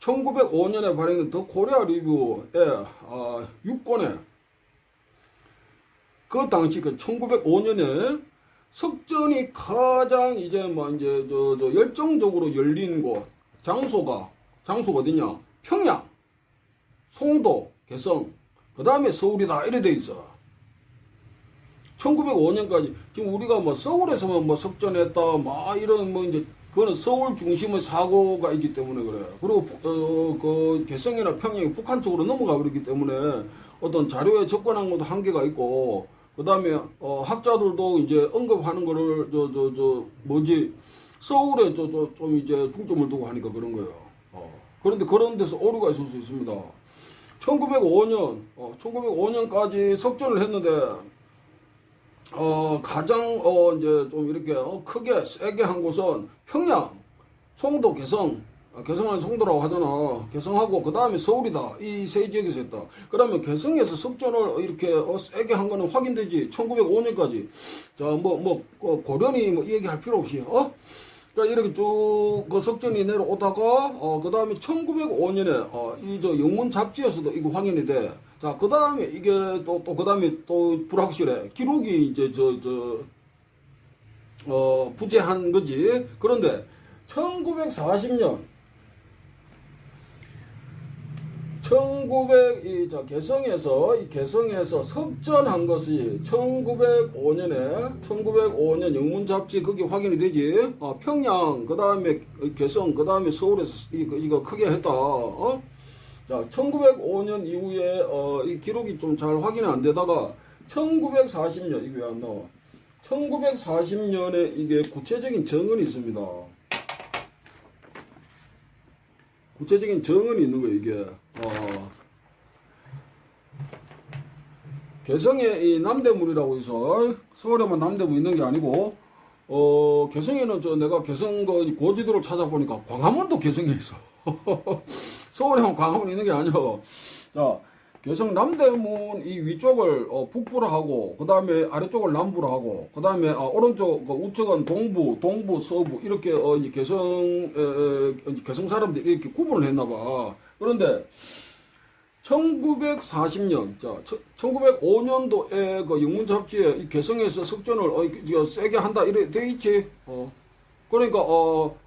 1905년에 발행된 더 코리아 리뷰의 6권에 그 당시 그 1905년에 석전이 가장 이제 뭐 이제 열정적으로 열린 곳 장소가 어디냐? 평양, 송도, 개성, 그 다음에 서울이다 이래 돼 있어. 1905년까지 지금 우리가 뭐 서울에서만 뭐 석전했다 막 이런 뭐 이제 그거는 서울 중심의 사고가 있기 때문에 그래. 그리고 그 개성이나 평양이 북한 쪽으로 넘어가 버렸기 때문에 어떤 자료에 접근한 것도 한계가 있고, 그 다음에 학자들도 이제 언급하는 거를 서울에 좀 이제 중점을 두고 하니까 그런 거예요. 그런데 그런 데서 오류가 있을 수 있습니다. 1905년까지 석전을 했는데 가장 이제 좀 이렇게 크게 세게 한 곳은 평양, 송도, 개성. 개성은 송도라고 하잖아. 개성하고 그 다음에 서울이다. 이 세 지역에서 했다. 그러면 개성에서 석전을 이렇게 세게 한 거는 확인되지. 1905년까지. 자, 고려니 이 얘기할 필요 없이, 자, 이렇게 쭉 그 석전이 내려오다가, 그 다음에 1905년에, 영문 잡지에서도 이거 확인이 돼. 자, 그 다음에 이게 그 다음에 또 불확실해. 기록이 이제 부재한 거지. 그런데 1940년, 개성에서 석전한 것이 1905년 영문 잡지 거기 확인이 되지. 평양, 그 다음에 개성, 그 다음에 서울에서 이거 크게 했다. 자, 1905년 이후에 이 기록이 좀 잘 확인이 안 되다가 1940년 이게 왜 안 나와? 1940년에 이게 구체적인 정언이 있습니다. 구체적인 정언이 있는 거예요, 이게. 개성에 이 남대문이라고 있어. 서울에만 남대문 있는 게 아니고, 개성에는 내가 개성 고지도를 찾아보니까 광화문도 개성에 있어. 서울에만 광화문 있는 게 아니야. 자, 개성 남대문 이 위쪽을 북부로 하고, 그 다음에 아래쪽을 남부로 하고, 그 다음에 오른쪽 우측은 동부, 서부 이렇게 이제 개성 사람들이 이렇게 구분을 했나봐. 그런데 1940년, 자, 1905년도에 그 영문 잡지에 이 개성에서 석전을 세게 한다 이래 돼 있지. 그러니까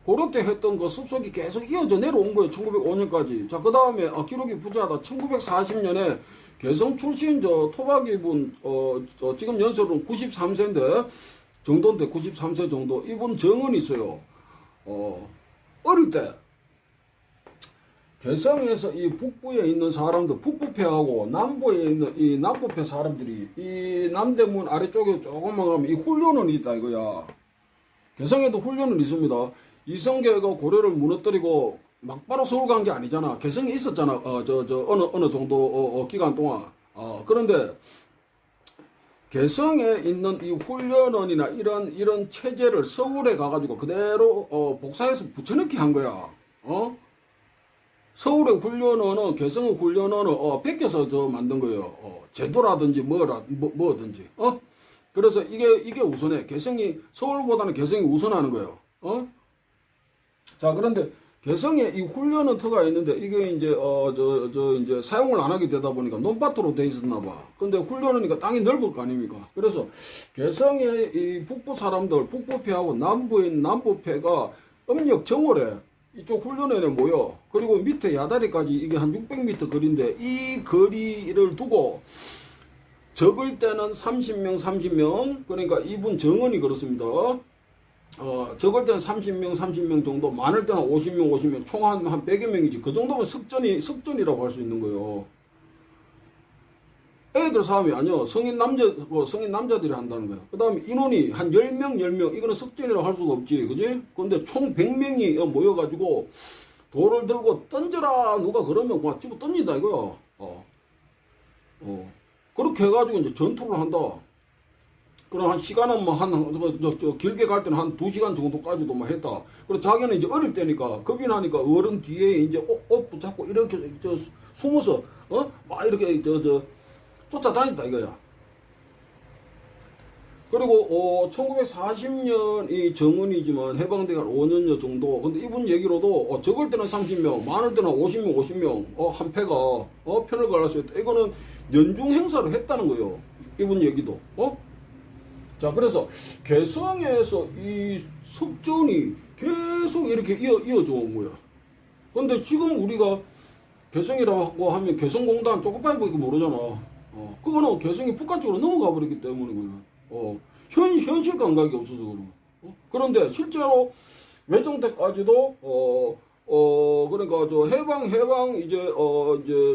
고려 때 했던 그 습속이 계속 이어져 내려온 거예요. 1905년까지. 자, 그 다음에 기록이 부재하다 1940년에 개성 출신 토박이분 지금 연세로는 93세인데 정도인데 93세 정도 이분 정언이 있어요. 어릴 때 개성에서 이 북부에 있는 사람들, 북부패하고 남부에 있는 이 남부패 사람들이 이 남대문 아래쪽에 조금만 가면 이 훈련은 있다 이거야. 개성에도 훈련은 있습니다. 이성계가 고려를 무너뜨리고 막바로 서울 간 게 아니잖아. 개성에 있었잖아. 어느 정도 기간 동안. 그런데 개성에 있는 이 훈련원이나 이런 체제를 서울에 가가지고 그대로 복사해서 붙여넣기 한 거야. 서울의 훈련원은 개성의 훈련원은 베껴서 만든 거예요. 제도라든지 뭐든지. 그래서 이게 우선해. 서울보다는 개성이 우선하는 거예요. 자, 그런데 개성에 이 훈련원터가 있는데 이게 이제 이제 사용을 안 하게 되다 보니까 논밭으로 돼 있었나 봐. 근데 훈련원이니까 땅이 넓을 거 아닙니까? 그래서 개성의 이 북부 사람들, 북부패하고 남부에 있는 남부패가 음력 정월에 이쪽 훈련원에 모여. 그리고 밑에 야다리까지 이게 한 600m 거리인데 이 거리를 두고 적을 때는 30명, 그러니까 이분 정언이 그렇습니다. 적을 때는 30명 정도, 많을 때는 50명, 총 한 100여 명이지. 그 정도면 석전이라고 할 수 있는 거예요. 애들 사람이 아니요. 성인 남자들이 한다는 거예요. 그 다음에 인원이 한 10명, 이거는 석전이라고 할 수가 없지. 그지? 근데 총 100명이 모여가지고 돌을 들고 던져라! 누가 그러면 그냥 집어 던진다 이거야. 그렇게 해가지고 이제 전투를 한다. 그럼 한 시간은 길게 갈 때는 한 2시간 정도까지도 했다. 그리고 자기는 이제 어릴 때니까 겁이 나니까 어른 뒤에 이제 옷 붙잡고 이렇게 숨어서, 막 이렇게 쫓아다닌다 이거야. 그리고 1940년이 정원이지만 해방되기 한 5년여 정도. 근데 이분 얘기로도 적을 때는 30명, 많을 때는 50명, 50명 한 패가 편을 갈랐어요. 이거는 연중 행사를 했다는 거예요. 이분 얘기도. 자, 그래서 개성에서 이 석전이 계속 이렇게 이어져 온 거야. 근데 지금 우리가 개성이라고 하면 개성공단 조금밖에 모르잖아. 그거는 개성이 북한 쪽으로 넘어가 버렸기 때문이거든. 현실 감각이 없어서 그런 거. 그런데 실제로 외정 때까지도 그러니까 저 해방 이제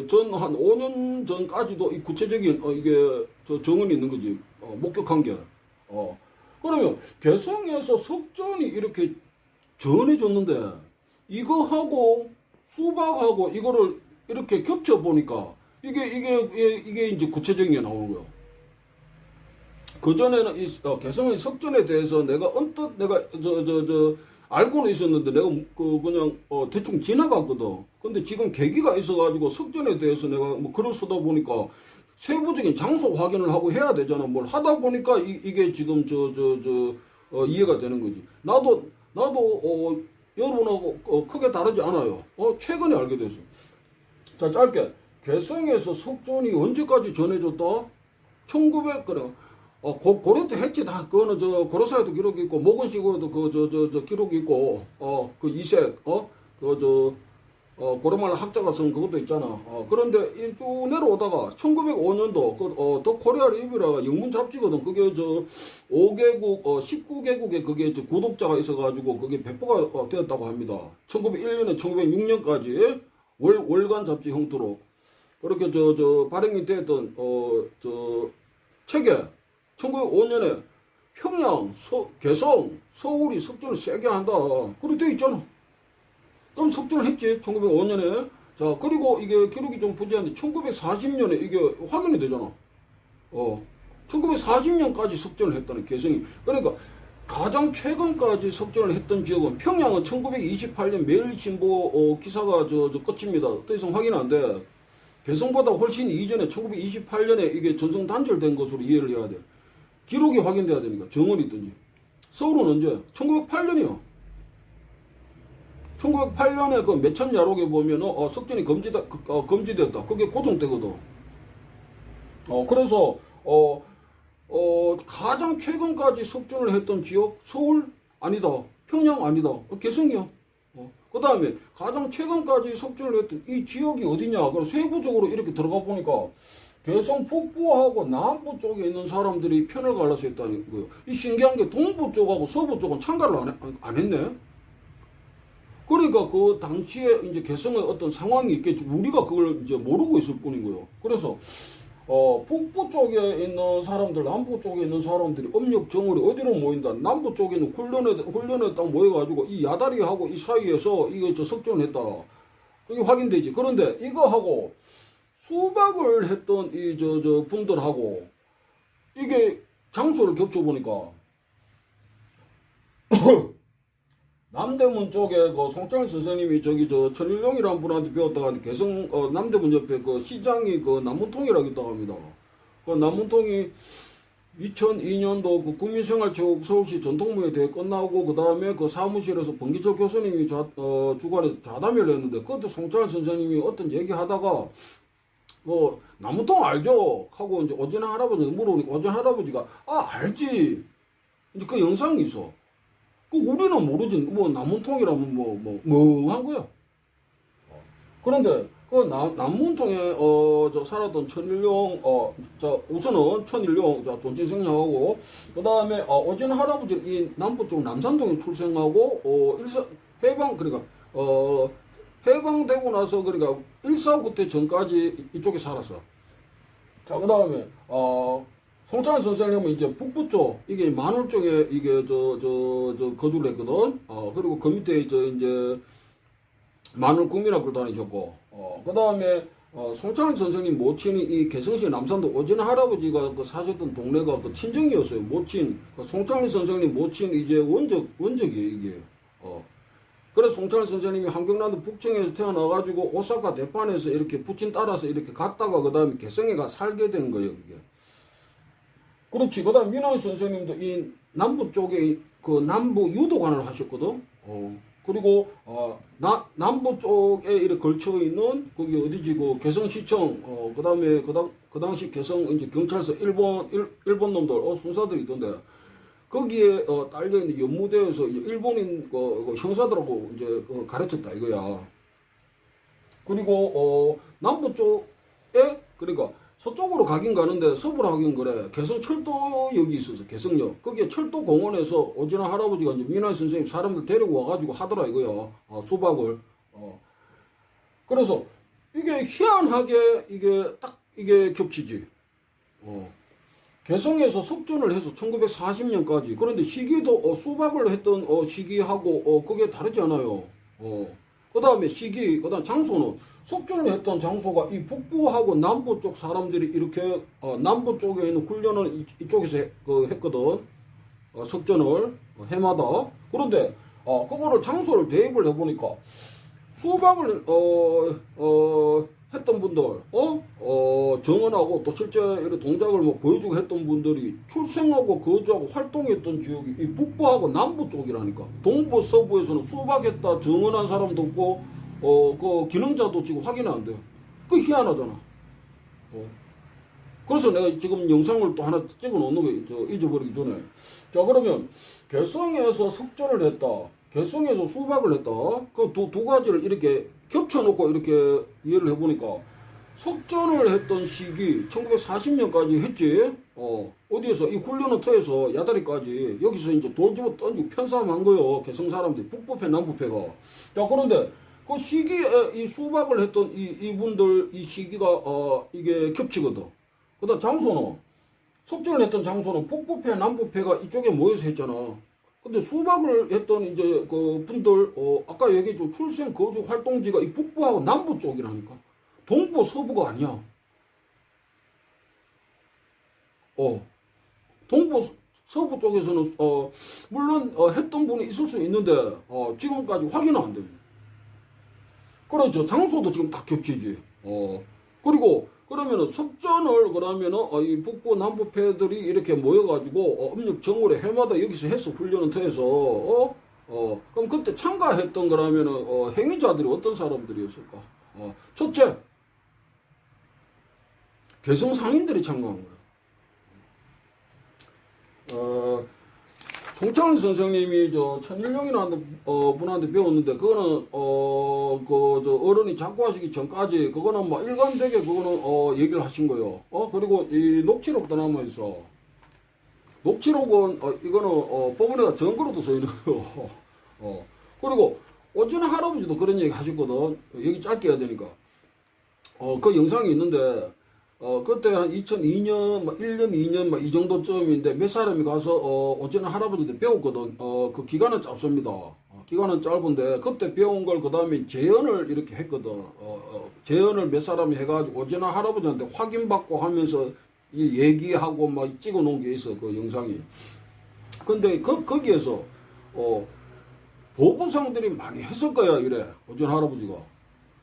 전 한 5년 전까지도 이 구체적인 이게 저 정원이 있는 거지. 목격한 게. 그러면 개성에서 석전이 이렇게 전해졌는데 이거하고 수박하고 이거를 이렇게 겹쳐 보니까 이게 이제 구체적인 게 나오는 거예요. 그 전에는 이 개성의 석전에 대해서 내가 언뜻 내가 알고는 있었는데 내가 그냥 대충 지나갔거든. 근데 지금 계기가 있어가지고 석전에 대해서 내가 뭐 글을 쓰다 보니까 세부적인 장소 확인을 하고 해야 되잖아. 뭘 하다 보니까 이게 지금 이해가 되는 거지. 나도 여러분하고 크게 다르지 않아요. 최근에 알게 됐어. 자, 짧게 개성에서 석전이 언제까지 전해졌다? 1900 그래. 고려 때 했지 다. 그거는 고려사에도 기록이 있고 모건시고에도 기록이 있고 그 이색 고려말 학자가 쓴 그것도 있잖아. 그런데 쭉 내려오다가 1905년도 더 코리아 리뷰라가 영문 잡지거든. 그게 5개국 19개국에 그게 구독자가 있어가지고 그게 배포가 되었다고 합니다. 1901년에 1906년까지 월간 잡지 형태로 그렇게 발행이 되었던 책에 1905년에 평양, 개성, 서울이 석전을 세게 한다. 그렇게 돼 있잖아. 그럼 석전을 했지, 1905년에. 자, 그리고 이게 기록이 좀 부재한데, 1940년에 이게 확인이 되잖아. 1940년까지 석전을 했다는 개성이. 그러니까, 가장 최근까지 석전을 했던 지역은 평양은 1928년 매일신보 기사가 끝입니다. 더 이상 확인 안 돼. 개성보다 훨씬 이전에 1928년에 이게 전성 단절된 것으로 이해를 해야 돼. 기록이 확인돼야 되니까 정원이 있든지. 서울은 언제? 1908년이요. 1908년에 그 매천 야록에 보면은 석전이 금지됐다. 그게 고종 때거든. 그래서 가장 최근까지 석전을 했던 지역 서울 아니다. 평양 아니다. 개성이야. 그 다음에 가장 최근까지 석전을 했던 이 지역이 어디냐? 그럼 세부적으로 이렇게 들어가 보니까 개성 북부하고 남부 쪽에 있는 사람들이 편을 갈라서 했다는 거예요. 이 신기한 게 동부 쪽하고 서부 쪽은 참가를 안 했네. 그러니까 그 당시에 이제 개성의 어떤 상황이 있겠지. 우리가 그걸 이제 모르고 있을 뿐인 거예요. 그래서 북부 쪽에 있는 사람들, 남부 쪽에 있는 사람들이 음력 정월이 어디로 모인다. 남부 쪽에는 훈련에 딱 모여가지고 이 야다리하고 이 사이에서 이게 석전했다. 그게 확인되지. 그런데 이거하고 수박을 했던 이 분들하고 이게 장소를 겹쳐보니까 남대문 쪽에 그 송창일 선생님이 천일용이라는 분한테 배웠다가 개성 남대문 옆에 그 시장이 그 남문통이라고 있다고 합니다. 그 남문통이 2002년도 그 국민생활체육 서울시 전통무예 대회 끝나고 그 다음에 그 사무실에서 번기철 교수님이 주관해서 좌담회를 했는데 그때 송창일 선생님이 어떤 얘기하다가 남문통 알죠? 하고 이제 오전한 할아버지한테 물어보니까 오전 할아버지가 알지. 이제 그 영상이 있어. 우리는 모르지. 남문통이라면 멍한 거야. 그런데 그 남문통에 살았던 천일용 우선은 천일용 존진생략하고 그 다음에 오전 할아버지 이 남부 쪽 남산동에 출생하고 그러니까 해방되고 나서 그러니까 149태 전까지 이쪽에 살았어. 자, 그 다음에 송창일 선생님은 이제 북부 쪽 이게 만월 쪽에 이게 거주를 했거든. 그리고 그 밑에 이제 만월 국민학교를 다니셨고, 그 다음에 송창일 선생님 모친이 이 개성시 남산도 오전 할아버지가 그 사셨던 동네가 그 친정이었어요. 모친 송창일 선생님 모친 이제 원적이에요 이게. 그래서 송창일 선생님이 한경남도 북청에서 태어나가지고 오사카 대판에서 이렇게 부친 따라서 이렇게 갔다가 그 다음에 개성에 가 살게 된 거예요, 그게. 그렇지. 그다음 민환 선생님도 이 남부 쪽에 그 남부 유도관을 하셨거든. 그리고 남부 쪽에 이렇게 걸쳐 있는 거기 어디지 그 개성시청 그다음에 그 당시 개성 이제 경찰서 일본 놈들 순사들이 있던데 거기에 딸려 있는 연무대에서 이제 일본인 그 형사들하고 이제 가르쳤다 이거야. 그리고 남부 쪽에 그러니까 서쪽으로 가긴 가는데 서부로 가긴 그래. 개성철도역이 있어서 개성역. 거기에 철도공원에서 오진아 할아버지가 이제 민환 선생님 사람들 데리고 와가지고 하더라 이거야. 수박을. 그래서 이게 희한하게 이게 딱 이게 겹치지. 개성에서 석전을 해서 1940년까지. 그런데 시기도 수박을 했던 시기하고 그게 다르지 않아요. 그 다음에 시기, 그 다음 장소는 석전을 했던 장소가 이 북부하고 남부 쪽 사람들이 이렇게 남부 쪽에 있는 훈련을 이쪽에서 했거든. 석전을 해마다. 그런데 그거를 장소를 대입을 해보니까 수박을 했던 분들 정언하고 또 실제 이런 동작을 뭐 보여주고 했던 분들이 출생하고 거주하고 활동했던 지역이 이 북부하고 남부 쪽이라니까. 동부 서부에서는 수박했다 정언한 사람도 없고 그 기능자도 지금 확인이 안 돼. 그 희한하잖아. 그래서 내가 지금 영상을 또 하나 찍어 놓는 거 잊어버리기 전에. 자, 그러면 개성에서 석전을 했다. 개성에서 수박을 했다. 그 두 가지를 이렇게 겹쳐놓고 이렇게 이해를 해보니까 석전을 했던 시기 1940년까지 했지. 어디에서 이 훈련을 터에서 야다리까지 여기서 이제 돌 집어 던지고 편싸움한 거요. 개성 사람들이 북부패 남부패가. 자, 그런데 그 시기에 이 수박을 했던 이분들 이 시기가 이게 겹치거든. 그다음 장소는 석전을 했던 장소는 북부패 남부패가 이쪽에 모여서 했잖아. 근데 수박을 했던 이제 그 분들 아까 얘기했죠. 출생 거주 활동지가 이 북부하고 남부 쪽이라니까. 동부 서부가 아니야. 동부 서부 쪽에서는 물론 했던 분이 있을 수 있는데 지금까지 확인은 안 됩니다. 그렇죠. 장소도 지금 다 겹치지. 그리고 그러면은 석전을 그러면은 이 북부 남부패들이 이렇게 모여가지고 음력 정월에 해마다 여기서 했어. 훈련을 통해서 그럼 그때 참가했던 거라면은 행위자들이 어떤 사람들이었을까? 첫째, 개성 상인들이 참가한 거야. 송창훈 선생님이 천일용이라는 분한테 배웠는데 그거는 어른이 자꾸 하시기 전까지 그거는 뭐 일관되게 그거는 얘기를 하신 거예요. 그리고 이 녹취록도 남아 있어. 녹취록은 이거는 법원에다 증거로도 써 있는 거예요. 그리고 오진아 할아버지도 그런 얘기 하셨거든. 얘기 짧게 해야 되니까. 그 영상이 있는데 그때 한 2002년, 1년, 2년, 이 정도쯤인데 몇 사람이 가서, 오진아 할아버지한테 배웠거든. 그 기간은 짧습니다. 기간은 짧은데, 그때 배운 걸 그 다음에 재연을 이렇게 했거든. 재연을 몇 사람이 해가지고 오진아 할아버지한테 확인받고 하면서 얘기하고 막 찍어 놓은 게 있어, 그 영상이. 근데 거기에서, 보부상들이 많이 했을 거야, 이래. 오진아 할아버지가.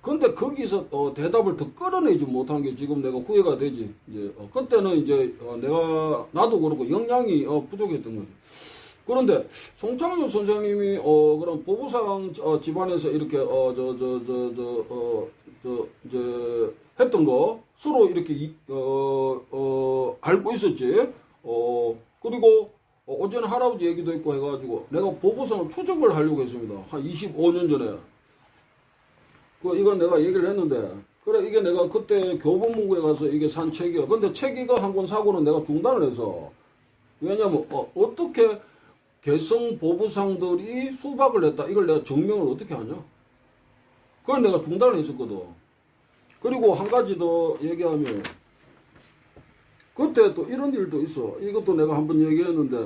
근데 거기서 대답을 더 끌어내지 못한 게 지금 내가 후회가 되지. 이제 그때는 이제 나도 그렇고 역량이 부족했던 거지. 그런데 송창효 선생님이 그런 보부상 집안에서 이렇게 했던 거 서로 이렇게 알고 있었지. 그리고 오전 할아버지 얘기도 있고 해가지고 내가 보부상을 추적을 하려고 했습니다. 한 25년 전에. 이건 내가 얘기를 했는데, 그래, 이게 내가 그때 교보문고에 가서 이게 산 책이야. 근데 책이가 한 권 사고는 내가 중단을 해서. 왜냐면, 어떻게 개성 보부상들이 수박을 냈다. 이걸 내가 증명을 어떻게 하냐? 그걸 내가 중단을 했었거든. 그리고 한 가지 더 얘기하면, 그때 또 이런 일도 있어. 이것도 내가 한번 얘기했는데,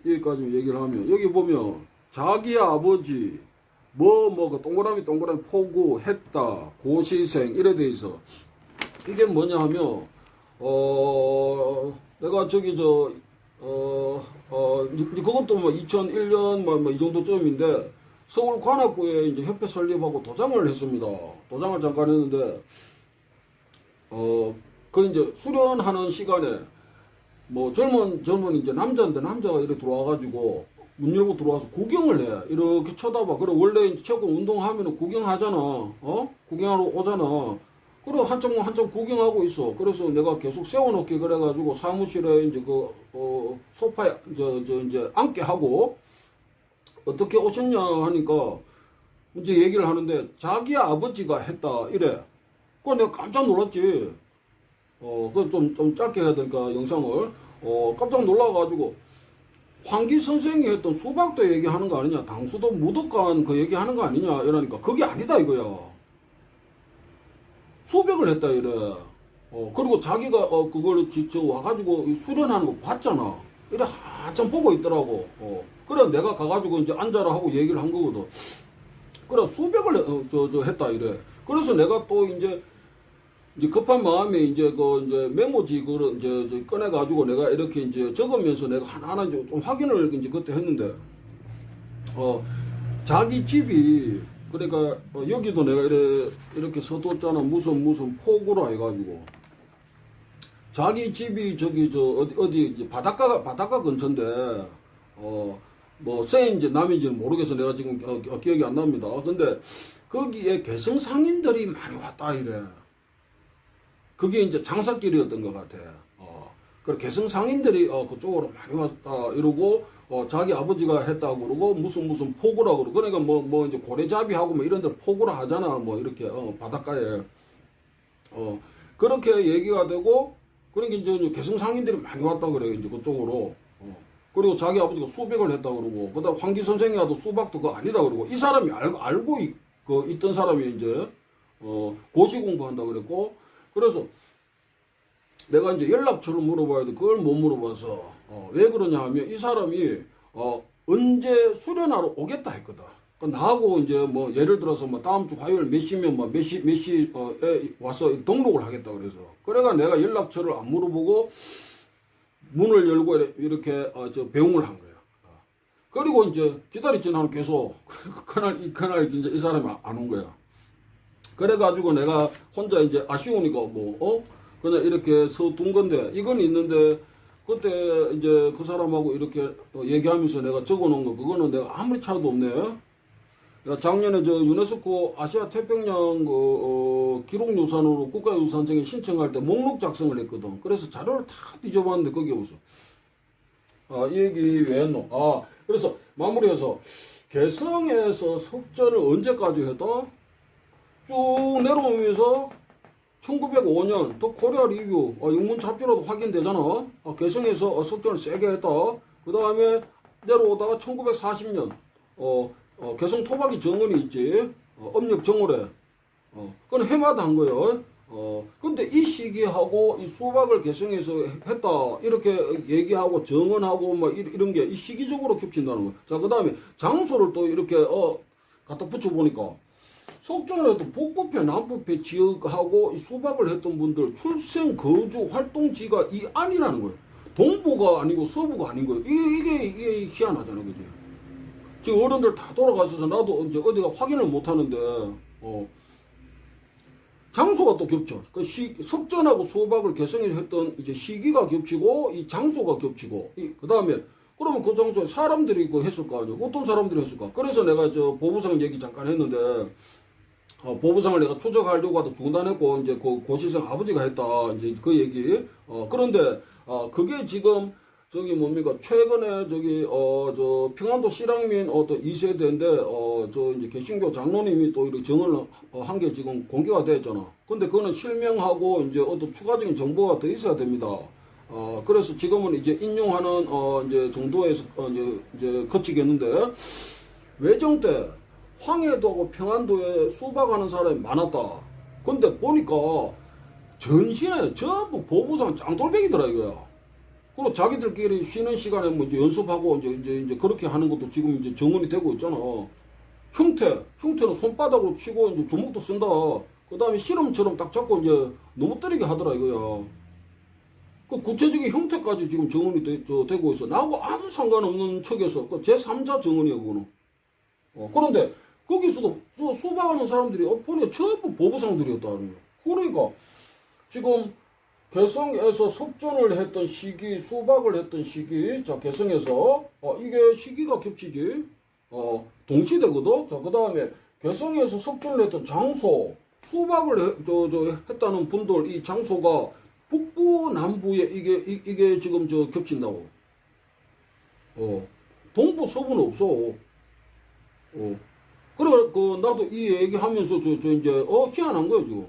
여기까지 얘기를 하면, 여기 보면, 자기 아버지, 그 동그라미 포구 했다 고시생 이래 돼 있어. 이게 뭐냐 하면 내가 저기 그것도 뭐 2001년 이 정도쯤인데 서울 관악구에 이제 협회 설립하고 도장을 했습니다. 도장을 잠깐 했는데 그 이제 수련하는 시간에 뭐 젊은 이제 남자인데 남자가 이렇게 들어와가지고 문 열고 들어와서 구경을 해. 이렇게 쳐다봐. 그래 원래 이제 체육 운동하면은 구경하잖아. 구경하러 오잖아. 그래 한참 구경하고 있어. 그래서 내가 계속 세워놓게 그래가지고 사무실에 이제 소파에 이제 앉게 하고 어떻게 오셨냐 하니까 이제 얘기를 하는데 자기 아버지가 했다 이래. 그거 내가 깜짝 놀랐지. 그 좀 짧게 해야 되니까 영상을 깜짝 놀라가지고 황기 선생이 했던 수박도 얘기하는 거 아니냐, 당수도 무덕간 그 얘기하는 거 아니냐 이러니까 그게 아니다 이거야. 수백을 했다 이래. 그리고 자기가 그걸 저 와가지고 수련하는 거 봤잖아. 이래 한참 보고 있더라고. 그래 내가 가가지고 이제 앉아라 하고 얘기를 한 거거든. 그래 수백을 했다 이래. 그래서 내가 또 이제 급한 마음에 이제 이제 메모지 그걸 이제 꺼내가지고 내가 이렇게 이제 적으면서 내가 하나하나 좀 확인을 이제 그때 했는데, 자기 집이, 그러니까 여기도 내가 이렇게 써뒀잖아. 무슨 폭우라 해가지고. 자기 집이 저기 어디 이제 바닷가 근처인데, 뭐 서인지 남인지는 모르겠어. 내가 지금 기억이 안 납니다. 근데 거기에 개성 상인들이 많이 왔다 이래. 그게 이제 장사길이었던 것 같아. 그 개성 상인들이 그쪽으로 많이 왔다 이러고, 자기 아버지가 했다고 그러고 무슨 포구라고 그러고. 그러니까 뭐 이제 고래잡이하고 뭐 이런 데 포구라 하잖아. 뭐 이렇게 바닷가에 그렇게 얘기가 되고. 그러니까 이제 개성 상인들이 많이 왔다 그래 이제 그쪽으로. 그리고 자기 아버지가 수백을 했다 그러고. 그다음 황기 선생이라도 수박도 그거 아니다 그러고. 이 사람이 알고 있던 사람이 이제 고시 공부한다 그랬고. 그래서 내가 이제 연락처를 물어봐야 돼. 그걸 못 물어봐서 왜 그러냐 하면 이 사람이 언제 수련하러 오겠다 했거든. 나하고 이제 뭐 예를 들어서 뭐 다음 주 화요일 몇 시면 뭐 몇 시에 와서 등록을 하겠다 그래서. 그래가 내가 연락처를 안 물어보고 문을 열고 이렇게 배웅을 한 거야. 그리고 이제 기다렸지 나는 계속. 그날 이제 이 사람이 안 온 거야. 그래가지고 내가 혼자 이제 아쉬우니까 그냥 이렇게 서둔 건데, 이건 있는데, 그때 이제 그 사람하고 이렇게 얘기하면서 내가 적어 놓은 거, 그거는 내가 아무리 찾아도 없네. 내가 작년에 유네스코 아시아 태평양 기록유산으로 국가유산청에 신청할 때 목록 작성을 했거든. 그래서 자료를 다 뒤져봤는데 거기 없어. 이 얘기 왜 했노? 그래서 마무리해서 개성에서 석전을 언제까지 했다? 쭉 내려오면서 1905년 더 코리아 리뷰 영문 잡지로도 확인되잖아. 개성에서 석전을 세게 했다. 그 다음에 내려오다가 1940년 개성 토박이 정원이 있지. 음력 정월에 그건 해마다 한 거예요. 근데 이 시기하고 이 수박을 개성에서 했다 이렇게 얘기하고 정원하고 막 이런 게 이 시기적으로 겹친다는 거야. 자, 그 다음에 장소를 또 이렇게 갖다 붙여보니까 석전을 해도 북부패, 남부패 지역하고 수박을 했던 분들 출생, 거주, 활동지가 이 안이라는 거예요. 동부가 아니고 서부가 아닌 거예요. 이게 희한하잖아, 그지? 지금 어른들 다 돌아가셔서 나도 이제 어디가 확인을 못 하는데, 장소가 또 겹쳐. 석전하고 수박을 개성에서 했던 이제 시기가 겹치고, 이 장소가 겹치고, 그 다음에 그러면 그 장소에 사람들이 했을 거 아니에요. 어떤 사람들이 했을까? 그래서 내가 보부상 얘기 잠깐 했는데, 보부상을 내가 추적하려고 하다 중단했고, 이제 고시생 아버지가 했다. 이제 그 얘기. 그런데, 그게 지금, 뭡니까, 최근에 평안도 실향민, 또 2세대인데, 이제 개신교 장로님이 또 이렇게 정을 한 게 지금 공개가 됐잖아. 근데 그거는 실명하고, 이제 어떤 추가적인 정보가 더 있어야 됩니다. 그래서 지금은 이제 인용하는, 이제 정도에서, 이제 거치겠는데, 외정 때, 황해도하고 평안도에 수박하는 사람이 많았다. 근데 보니까 전시에 전부 보부상 짱돌뱅이더라 이거야. 그리고 자기들끼리 쉬는 시간에 뭐 이제 연습하고 이제 그렇게 하는 것도 지금 이제 정원이 되고 있잖아. 형태는 손바닥으로 치고 이제 주먹도 쓴다. 그 다음에 실험처럼 딱 잡고 이제 넘어뜨리게 하더라 이거야. 그 구체적인 형태까지 지금 정원이 되고 있어. 나하고 아무 상관없는 척에서 그 제3자 정원이야 그거는. 그런데 거기서도 수박하는 사람들이 보니까 전부 보부상들이었다는 거야. 그러니까 지금 개성에서 석전을 했던 시기, 수박을 했던 시기, 자, 개성에서, 이게 시기가 겹치지, 동시대거든? 자, 그 다음에 개성에서 석전을 했던 장소, 수박을 했다는 분들, 이 장소가 북부, 남부에 이게 지금 겹친다고. 동부, 서부는 없어. 그래, 나도 이 얘기 하면서 이제, 희한한 거야, 지금.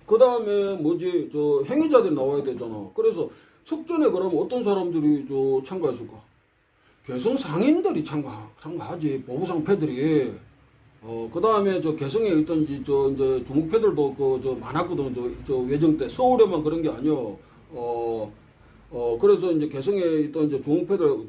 그 다음에 뭐지, 행위자들이 나와야 되잖아. 그래서 석전에 그러면 어떤 사람들이 참가했을까? 개성 상인들이 참가하지. 보부상패들이. 그 다음에 개성에 있던 이제 주목패들도 많았거든. 외정 때. 서울에만 그런 게 아니여. 그래서 이제 개성에 있던 이제 주목패들